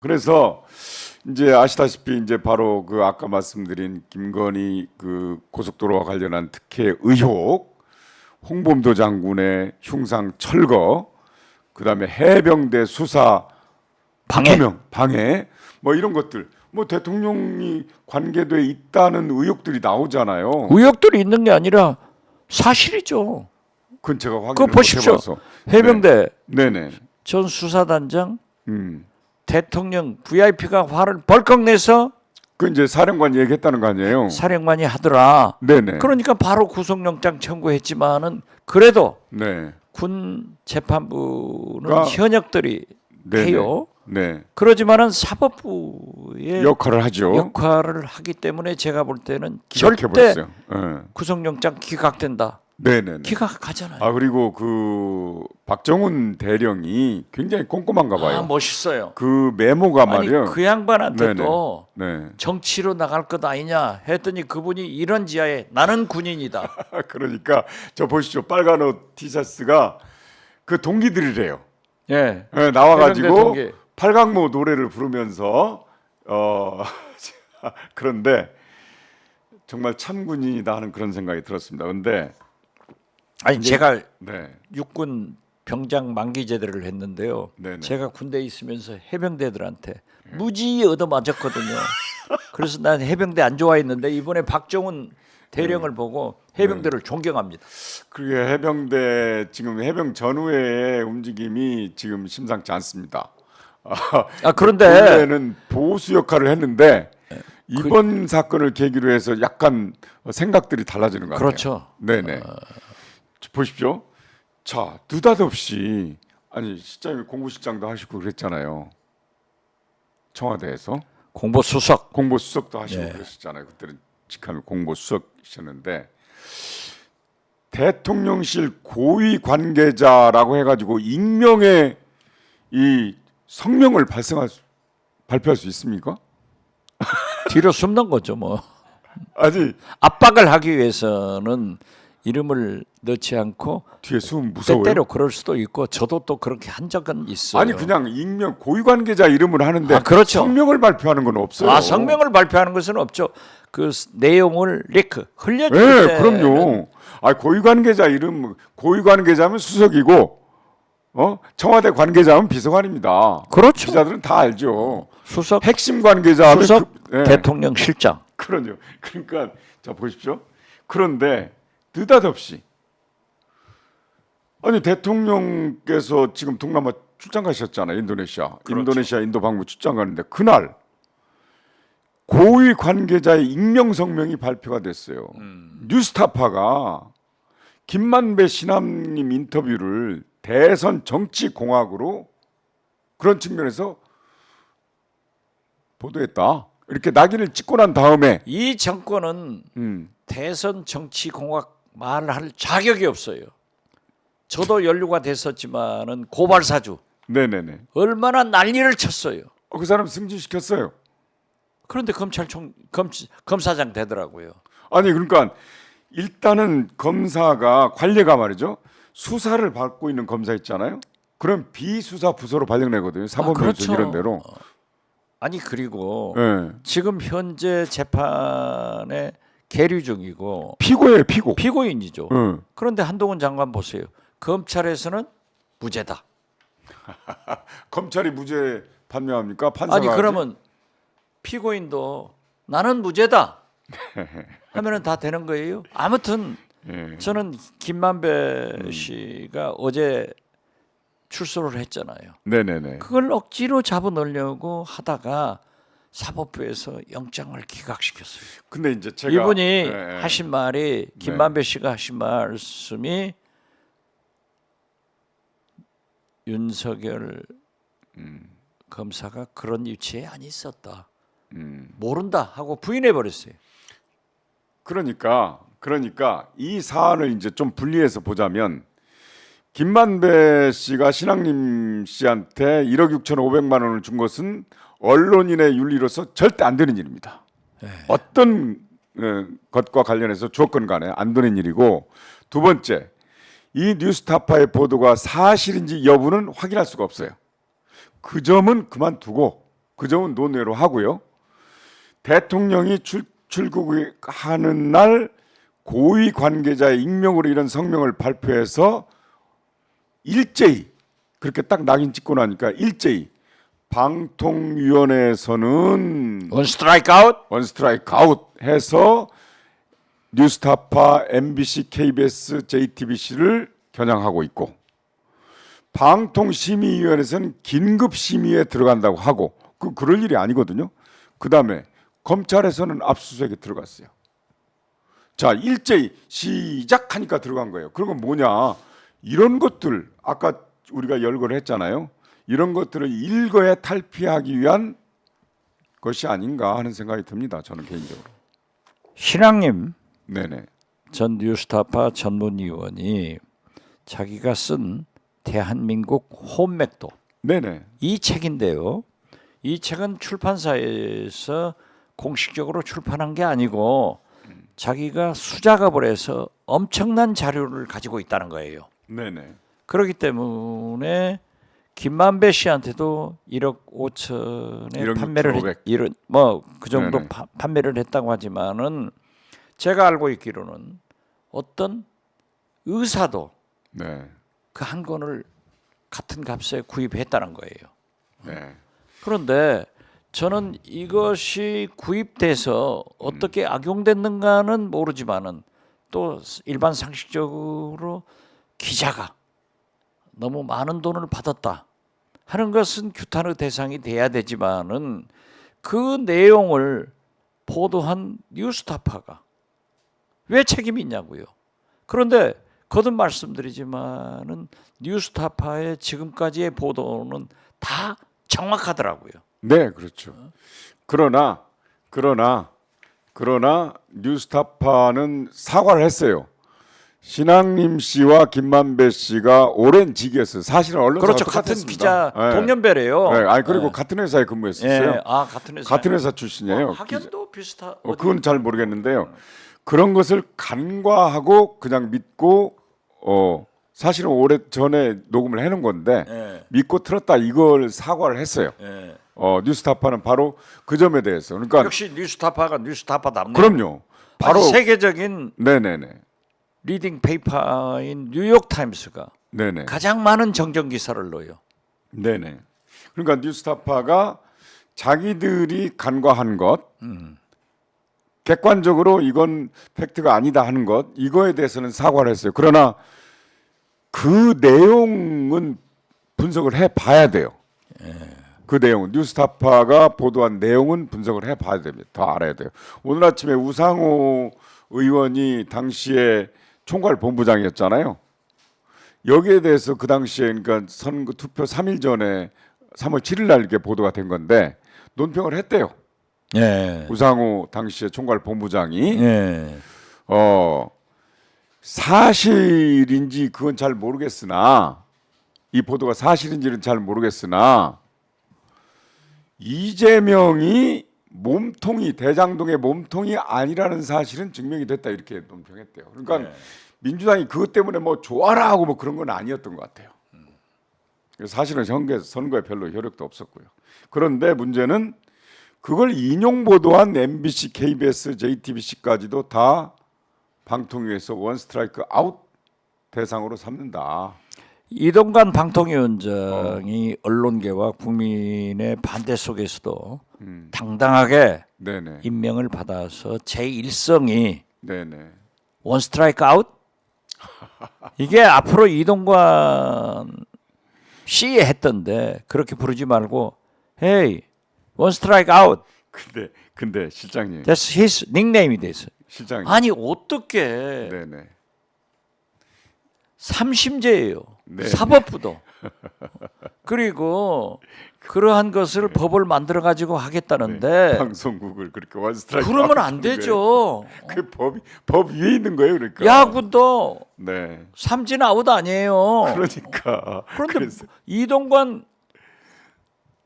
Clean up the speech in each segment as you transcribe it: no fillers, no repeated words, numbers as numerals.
그래서 이제 아시다시피 이제 바로 그 아까 말씀드린 김건희 그 고속도로와 관련한 특혜 의혹, 홍범도 장군의 흉상 철거, 그다음에 해병대 수사 방해, 뭐 이런 것들, 뭐 대통령이 관계돼 있다는 의혹들이 나오잖아요. 의혹들이 있는 게 아니라 사실이죠. 그건 제가 그거 확인을 못 보십시오. 해봐서. 해병대 네네. 전 수사단장 음. 대통령 VIP가 화를 벌컥 내서 그 이제 사령관 얘기했다는 거 아니에요? 사령관이 하더라. 네네. 그러니까 바로 구속영장 청구했지만은 그래도 네. 군 재판부는 그러니까 현역들이 네네. 해요. 네. 그러지만은 사법부의 역할을 하죠. 역할을 하기 때문에 제가 볼 때는 절대 기각해버렸어요. 네. 구속영장 기각된다. 네네네. 기각하잖아요. 아 그리고 그 박정훈 대령이 굉장히 꼼꼼한가 봐요. 아, 멋있어요. 그 메모가 아니 말이요. 그 양반한테도 네. 정치로 나갈 것 아니냐 했더니 그분이 이런 지하에 나는 군인이다. 그러니까 저 보시죠. 빨간 옷 티셔츠가 그 동기들이래요. 예. 네, 나와가지고 해병대 동기. 팔강모 노래를 부르면서 그런데 정말 참군인이다 하는 그런 생각이 들었습니다. 근데 아니 제가 네. 육군 병장 만기 제대를 했는데요. 네네. 제가 군대에 있으면서 해병대들한테 무지 얻어맞았거든요. 그래서 난 해병대 안 좋아했는데 이번에 박정훈 대령을 보고 해병대를 존경합니다. 그게 해병대 지금 해병 전후의 움직임이 지금 심상치 않습니다. 그런데 원래는 보수 역할을 했는데 이번 사건을 계기로 해서 약간 생각들이 달라지는 것 같아요. 그렇죠. 네네. 보십시오. 자 느닷없이 아니 실장님이 공보실장도 하시고 그랬잖아요. 청와대에서 공보수석. 공보수석도 하시고 네. 그러셨잖아요. 그때는 직함이 공보수석이셨는데 대통령실 고위 관계자라고 해가지고 익명의 이 성명을 발표할 수 있습니까? 뒤로 숨는 거죠 뭐. 아니 압박을 하기 위해서는 이름을 넣지 않고 뒤에 숨 무서워요. 때때로 그럴 수도 있고 저도 또 그렇게 한 적은 있어요. 아니 그냥 익명 고위 관계자 이름을 하는데 그렇죠. 성명을 발표하는 건 없어요. 성명을 발표하는 것은 없죠. 그 내용을 흘려주기 네, 때문에. 그럼요. 고위 관계자 이름 고위 관계자면 수석이고 청와대 관계자면 비서관입니다. 그렇죠. 기자들은 다 알죠. 수석 핵심 관계자는 수석 대통령 실장. 그럼요. 그러니까 자 보십시오. 그런데 느닷없이 아니 대통령께서 지금 동남아 출장 가셨잖아요. 인도네시아. 그렇죠. 인도네시아 인도 방문 출장 가는데 그날 고위 관계자의 익명 성명이 발표가 됐어요. 뉴스타파가 김만배 신함님 인터뷰를 대선 정치 공학으로 그런 측면에서 보도했다. 이렇게 낙인을 찍고 난 다음에 이 정권은 대선 정치 공학 말을 할 자격이 없어요. 저도 연루가 됐었지만은 고발사주 네네네. 얼마나 난리를 쳤어요. 그 사람 승진시켰어요. 그런데 검사장 되더라고요. 아니 그러니까 일단은 검사가 관례가 말이죠. 수사를 받고 있는 검사 있잖아요. 그럼 비수사 부서로 발령내거든요. 사법연수 그렇죠. 이런 대로. 아니 그리고 네. 지금 현재 재판에 계류 중이고 피고예요, 피고. 피고인이죠. 네. 그런데 한동훈 장관 보세요. 검찰에서는 무죄다. 검찰이 무죄 판명합니까? 판사가 아니 하지? 그러면 피고인도 나는 무죄다 하면은 다 되는 거예요. 아무튼 예. 저는 김만배 씨가 어제 출소를 했잖아요. 네네네. 그걸 억지로 잡아넣으려고 하다가 사법부에서 영장을 기각시켰어요. 근데 이제 제가 이분이 예. 하신 말이 김만배 씨가 하신 말씀이 윤석열 검사가 그런 위치에 안 있었다. 모른다 하고 부인해 버렸어요. 그러니까 이 사안을 이제 좀 분리해서 보자면 김만배 씨가 신학님 씨한테 1억 6,500만 원을 준 것은 언론인의 윤리로서 절대 안 되는 일입니다. 어떤 것과 관련해서 주었건 간에 안 되는 일이고, 두 번째, 이 뉴스타파의 보도가 사실인지 여부는 확인할 수가 없어요. 그 점은 그만두고 그 점은 논외로 하고요. 대통령이 출국하는 날 고위 관계자의 익명으로 이런 성명을 발표해서 일제히 그렇게 딱 낙인 찍고 나니까 일제히 방통위원회에서는 원 스트라이크 아웃. 원스트라이크 아웃 해서 뉴스타파, MBC, KBS, JTBC를 겨냥하고 있고 방통심의위원회에서는 긴급심의에 들어간다고 하고 그럴 일이 아니거든요. 그 다음에 검찰에서는 압수수색에 들어갔어요. 자, 일제히 시작하니까 들어간 거예요. 그건 뭐냐? 이런 것들 아까 우리가 열거를 했잖아요. 이런 것들을 일거에 탈피하기 위한 것이 아닌가 하는 생각이 듭니다. 저는 개인적으로. 신앙님 네네. 전 뉴스타파 전문위원이 자기가 쓴 대한민국 혼맥도 네네. 이 책인데요. 이 책은 출판사에서 공식적으로 출판한 게 아니고 자기가 수작업을 해서 엄청난 자료를 가지고 있다는 거예요. 네네. 그렇기 때문에 김만배 씨한테도 1억 5천에 1억 판매를 6,500. 이런 뭐그 정도 네네. 판매를 했다고 하지만은 제가 알고 있기로는 어떤 의사도 네. 그 한 권을 같은 값에 구입했다는 거예요. 네. 그런데 저는 이것이 구입돼서 어떻게 악용됐는가는 모르지만은 또 일반 상식적으로 기자가 너무 많은 돈을 받았다 하는 것은 규탄의 대상이 돼야 되지만은 그 내용을 보도한 뉴스타파가 왜 책임이 있냐고요. 그런데 거듭 말씀드리지만은 뉴스타파의 지금까지의 보도는 다 정확하더라고요. 네, 그렇죠. 그러나 뉴스타파는 사과를 했어요. 신앙림 씨와 김만배 씨가 오랜 직이었어요. 사실은 언론사가 그렇죠. 같은 똑같았습니다. 기자 네. 동년배래요. 네, 아니 그리고 같은 회사에 근무했었어요. 예. 아 같은 회사. 같은 회사 출신이에요. 학연도 비슷하. 그건 잘 모르겠는데요. 그런 것을 간과하고 그냥 믿고 사실은 오래 전에 녹음을 해놓은 건데 예. 믿고 틀었다 이걸 사과를 했어요. 예. 뉴스타파는 바로 그 점에 대해서. 그러니까 역시 뉴스타파가 뉴스타파답네요. 그럼요. 바로 세계적인 네네네. 리딩 페이퍼인 뉴욕 타임스가 네네. 가장 많은 정정 기사를 넣어요. 네네. 그러니까 뉴스타파가 자기들이 간과한 것, 객관적으로 이건 팩트가 아니다 하는 것, 이거에 대해서는 사과를 했어요. 그러나 그 내용은 분석을 해봐야 돼요. 그 내용은 뉴스타파가 보도한 내용은 분석을 해봐야 됩니다. 더 알아야 돼요. 오늘 아침에 우상호 의원이 당시에 총괄본부장이었잖아요. 여기에 대해서 그 당시에 그러니까 선거 투표 3일 전에 3월 7일 날 이렇게 보도가 된 건데 논평을 했대요. 예. 우상호 당시에 총괄본부장이 예. 사실인지 그건 잘 모르겠으나 이 보도가 사실인지는 잘 모르겠으나 이재명이 몸통이 대장동의 몸통이 아니라는 사실은 증명이 됐다 이렇게 논평했대요. 그러니까 네. 민주당이 그것 때문에 뭐 좋아라 하고 뭐 그런 건 아니었던 것 같아요. 사실은 선거에 별로 효력도 없었고요. 그런데 문제는 그걸 인용 보도한 MBC, KBS, JTBC까지도 다 방통위에서 원 스트라이크 아웃 대상으로 삼는다. 이동관 방통위원장이 언론계와 국민의 반대 속에서도 당당하게 네네. 임명을 받아서 제1성이 네네. 원 스트라이크 아웃? 이게 앞으로 이동관 씨 했던데 그렇게 부르지 말고 헤이 원 스트라이크 아웃. 근데 실장님. That's his 닉네임이 됐어요. 실장님. 아니 어떻게 네네. 삼심제예요. 네. 사법부도. 그리고 그러한 것을 법을 만들어 가지고 하겠다는데 방송국을 그렇게 원 스트라이크 그러면 아웃 안 하는 거예요. 되죠. 그 법 위에 있는 거예요, 그러니까. 야구도 네. 삼진 아웃 아니에요. 그러니까. 그런데 그래서- 이동관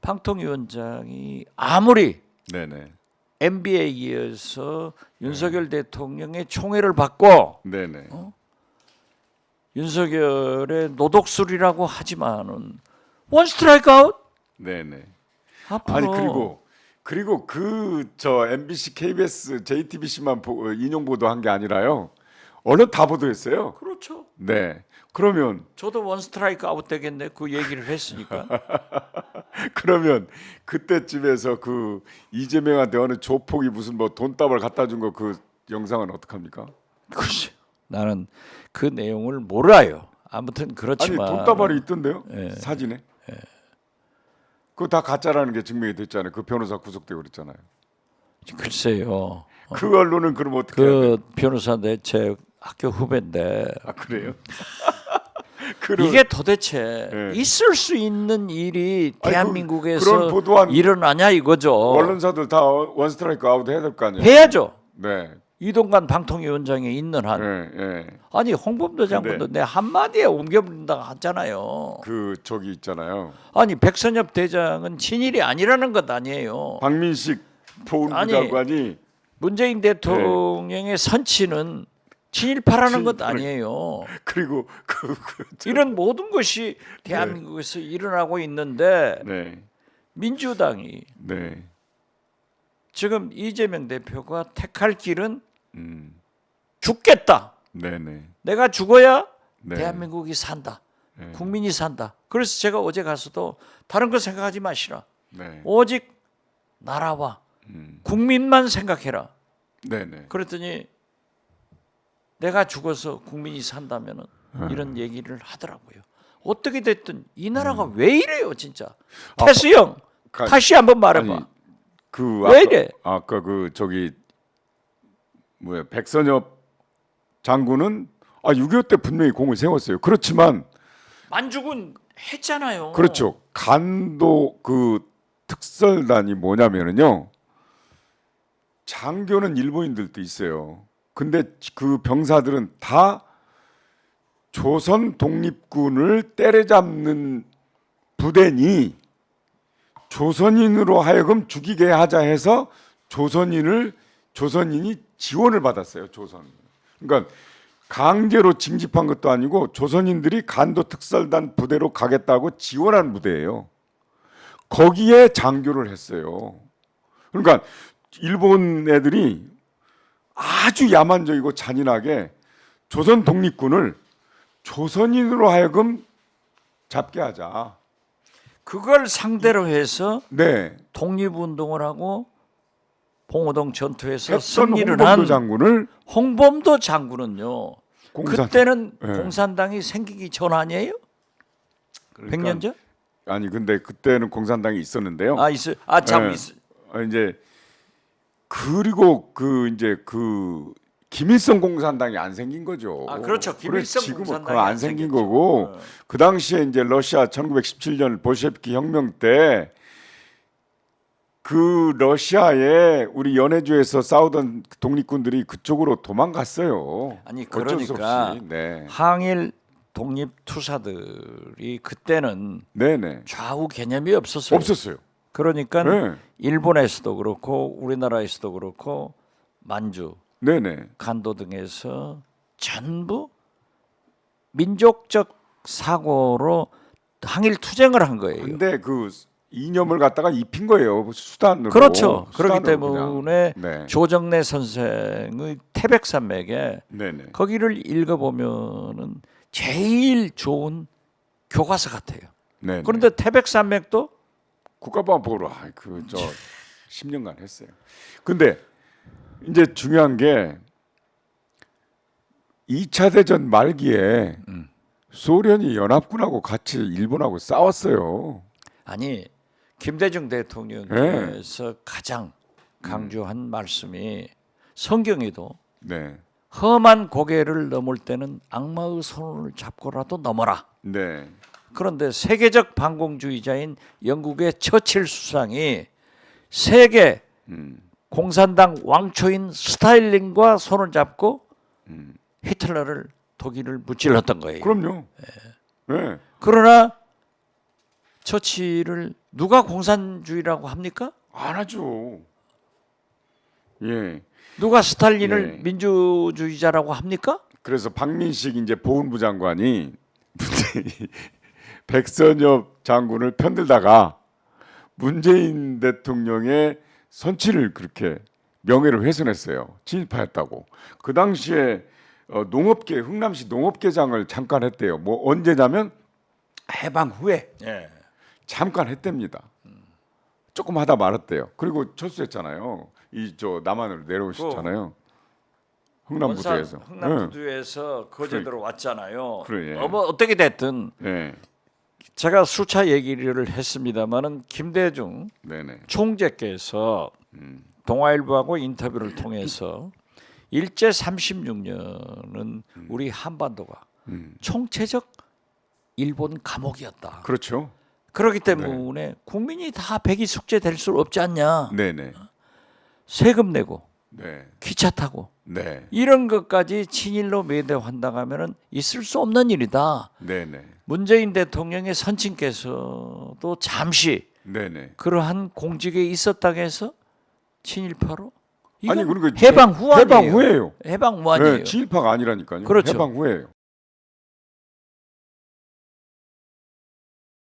방통위원장이 아무리 네네. NBA에서 윤석열 대통령의 총애를 받고 네네. 윤석열의 노독술이라고 하지만은 원 스트라이크 아웃? 네네. 앞으로 아니 그리고 그 저 MBC, KBS, JTBC만 인용 보도한 게 아니라요. 언론 다 보도했어요. 그렇죠. 네. 그러면 저도 원 스트라이크 아웃 되겠네. 그 얘기를 했으니까. 그러면 그때쯤에서 그 이재명한테 어느 조폭이 무슨 뭐 돈다발 갖다 준 거 그 영상은 어떡합니까? 글쎄, 나는 그 내용을 몰라요. 아무튼 아니 그렇지만 돈다발이 있던데요? 예. 사진에. 그거 다 가짜라는 게 증명이 됐잖아요. 그 변호사 구속되고 그랬잖아요. 글쎄요. 그 언론은 그럼 어떻게 해야 돼요? 그 변호사 제 학교 후배인데 아 그래요? 이게 도대체 예. 있을 수 있는 일이 아니, 대한민국에서 그런 보도한 일어나냐 이거죠. 언론사들 다 원스트라이크 아웃 해야 될 거 아니에요? 해야죠. 네. 이동관 방통위원장에 있는 한. 예. 아니 홍범도 장관도 내 한마디에 옮겨버린다고 하잖아요. 그 저기 있잖아요. 아니 백선엽 대장은 친일이 아니라는 것 아니에요. 박민식 보훈부 아니, 장관이 문재인 대통령의 선치는 친일파라는 것 아니에요. 그리고 이런 모든 것이 대한민국에서 일어나고 있는데 네. 민주당이 네. 지금 이재명 대표가 택할 길은 음. 죽겠다. 네네. 내가 죽어야 네. 대한민국이 산다. 네. 국민이 산다. 그래서 제가 어제 가서도 다른 거 생각하지 마시라. 네. 오직 나라와 국민만 생각해라. 네네. 그랬더니 내가 죽어서 국민이 산다면은 이런 얘기를 하더라고요. 어떻게 됐든 이 나라가 왜 이래요, 진짜. 태수 형, 다시 한번 말해봐. 아니, 그 왜 이래? 아까 그 저기 뭐야 백선엽 장군은 6.25 때 분명히 공을 세웠어요. 그렇지만 만죽은 했잖아요. 그렇죠. 간도 그 특설단이 뭐냐면은요. 장교는 일본인들도 있어요. 근데 그 병사들은 다 조선 독립군을 때려잡는 부대니 조선인으로 하여금 죽이게 하자 해서 조선인이 지원을 받았어요. 조선. 그러니까 강제로 징집한 것도 아니고 조선인들이 간도 특설단 부대로 가겠다고 지원한 부대예요. 거기에 장교를 했어요. 그러니까 일본 애들이 아주 야만적이고 잔인하게 조선 독립군을 조선인으로 하여금 잡게 하자. 그걸 상대로 해서 네. 독립운동을 하고 봉오동 전투에서 했던 승리를 홍범도 한 장군을 홍범도 장군은요. 그때는 네. 공산당이 생기기 전 아니에요? 그러니까 100년 전? 아니 근데 그때는 공산당이 있었는데요. 있어요. 참 네. 있어. 이제 그리고 그 김일성 공산당이 안 생긴 거죠. 그렇죠. 김일성 지금은 공산당이 그거 안 안 생긴 생겼죠. 거고 그 당시에 이제 러시아 1917년 볼셰비키 혁명 때 그 러시아에 우리 연해주에서 싸우던 독립군들이 그쪽으로 도망갔어요. 아니 어쩔 수 그러니까 없이. 네. 항일 독립 투사들이 그때는 네네. 좌우 개념이 없었어요. 없었어요. 그러니까 네. 일본에서도 그렇고 우리나라에서도 그렇고 만주, 네네. 간도 등에서 전부 민족적 사고로 항일 투쟁을 한 거예요. 근데 그 이념을 갖다가 입힌 거예요. 수단으로. 그렇죠. 그렇기 수단으로 때문에 그냥. 네. 조정래 선생의 태백산맥에 네네. 거기를 읽어보면은 제일 좋은 교과서 같아요. 네네. 그런데 태백산맥도 국가보안법으로 그저 10년간 했어요. 근데 이제 중요한 게 2차 대전 말기에 소련이 연합군하고 같이 일본하고 싸웠어요. 아니 김대중 대통령께서 가장 강조한 말씀이 성경에도 네. 험한 고개를 넘을 때는 악마의 손을 잡고라도 넘어라. 네. 그런데 세계적 반공주의자인 영국의 처칠 수상이 세계 공산당 왕초인 스탈린과 손을 잡고 히틀러를 독일을 무찔렀던 거예요. 그럼요. 네. 그러나 처칠을 누가 공산주의라고 합니까? 안 하죠. 예. 누가 스탈린을 네. 민주주의자라고 합니까? 그래서 박민식 이제 보훈부 장관이 백선엽 장군을 편들다가 문재인 대통령의 선치를 그렇게 명예를 훼손했어요. 친일파였다고. 그 당시에 농업계 흥남시 농업계장을 잠깐 했대요. 뭐 언제냐면 해방 후에 예. 잠깐 했답니다. 조금 하다 말았대요. 그리고 철수했잖아요. 이 저 남한으로 내려오셨잖아요. 흥남부두에서. 흥남부두에서 거제도로 왔잖아요. 그래, 예. 뭐 어떻게 됐든 네, 제가 수차 얘기를 했습니다만은 김대중 네네. 총재께서 동아일보하고 인터뷰를 통해서 일제 36년은 우리 한반도가 총체적 일본 감옥이었다. 그렇죠. 그렇기 때문에 국민이 다 백이 숙제될 수 없지 않냐. 네네. 세금 내고 네, 기차 타고 네, 이런 것까지 친일로 매도한다면은 있을 수 없는 일이다. 네네, 문재인 대통령의 선친께서도 잠시 네네. 그러한 공직에 있었다고 해서 친일파로? 아니 이건 그러니까 해방 후 아니에요. 해방 후예요. 해방 후 아니에요. 네, 친일파가 아니라니까요. 그렇죠. 해방 후예요.